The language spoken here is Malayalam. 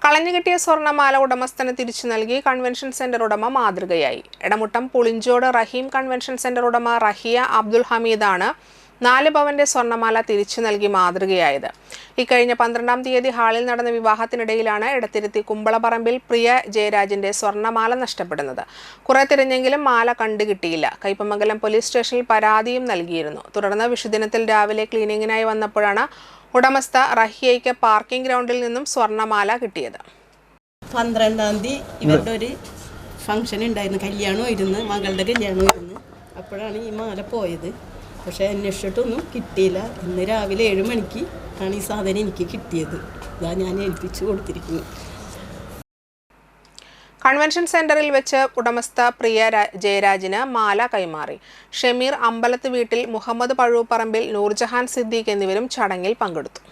കളഞ്ഞുകിട്ടിയ സ്വർണ്ണമാല ഉടമസ്ഥന് തിരിച്ചു നൽകി കൺവെൻഷൻ സെന്റർ ഉടമ മാതൃകയായി. എടമുട്ടം പുളിഞ്ചോട് റഹീം കൺവെൻഷൻ സെന്റർ ഉടമ റഹിയ അബ്ദുൽ ഹമീദാണ് 4 പവന്റെ സ്വർണ്ണമാല തിരിച്ചു നൽകി മാതൃകയായത്. ഇക്കഴിഞ്ഞ 12-ാം തീയതി ഹാളിൽ നടന്ന വിവാഹത്തിനിടയിലാണ് എടത്തിരുത്തി കുമ്പളപ്പറമ്പിൽ പ്രിയ ജയരാജിന്റെ സ്വർണ്ണമാല നഷ്ടപ്പെടുന്നത്. കുറെ തിരഞ്ഞെങ്കിലും മാല കണ്ടുകിട്ടിയില്ല. കയ്പമംഗലം പോലീസ് സ്റ്റേഷനിൽ പരാതിയും നൽകിയിരുന്നു. തുടർന്ന് വിഷുദിനത്തിൽ രാവിലെ ക്ലീനിങ്ങിനായി വന്നപ്പോഴാണ് ഉടമസ്ഥ റഹിയയ്ക്ക് പാർക്കിംഗ് ഗ്രൗണ്ടിൽ നിന്നും സ്വർണ്ണമാല കിട്ടിയത്. 12-ാം തീയതി ഇവരുടെ ഒരു ഫംഗ്ഷൻ ഉണ്ടായിരുന്നു, കല്യാണമായിരുന്നു, മകളുടെ കല്യാണമായിരുന്നു. അപ്പോഴാണ് ഈ മാല പോയത്. പക്ഷേ അന്വേഷിച്ചിട്ടൊന്നും കിട്ടിയില്ല. ഇന്ന് രാവിലെ 7 മണിക്ക് ആണ് ഈ സാധനം എനിക്ക് കിട്ടിയത്. ഇതാ ഞാൻ ഏൽപ്പിച്ചു കൊടുത്തിരിക്കുന്നു. കൺവെൻഷൻ സെന്ററിൽ വെച്ച് ഉടമസ്ഥ പ്രിയ ജയരാജിന് മാല കൈമാറി. ഷമീർ അമ്പലത്ത് വീട്ടിൽ, മുഹമ്മദ് പഴൂപ്പറമ്പിൽ, നൂർജഹാൻ സിദ്ദീഖ് എന്നിവരും ചടങ്ങിൽ പങ്കെടുത്തു.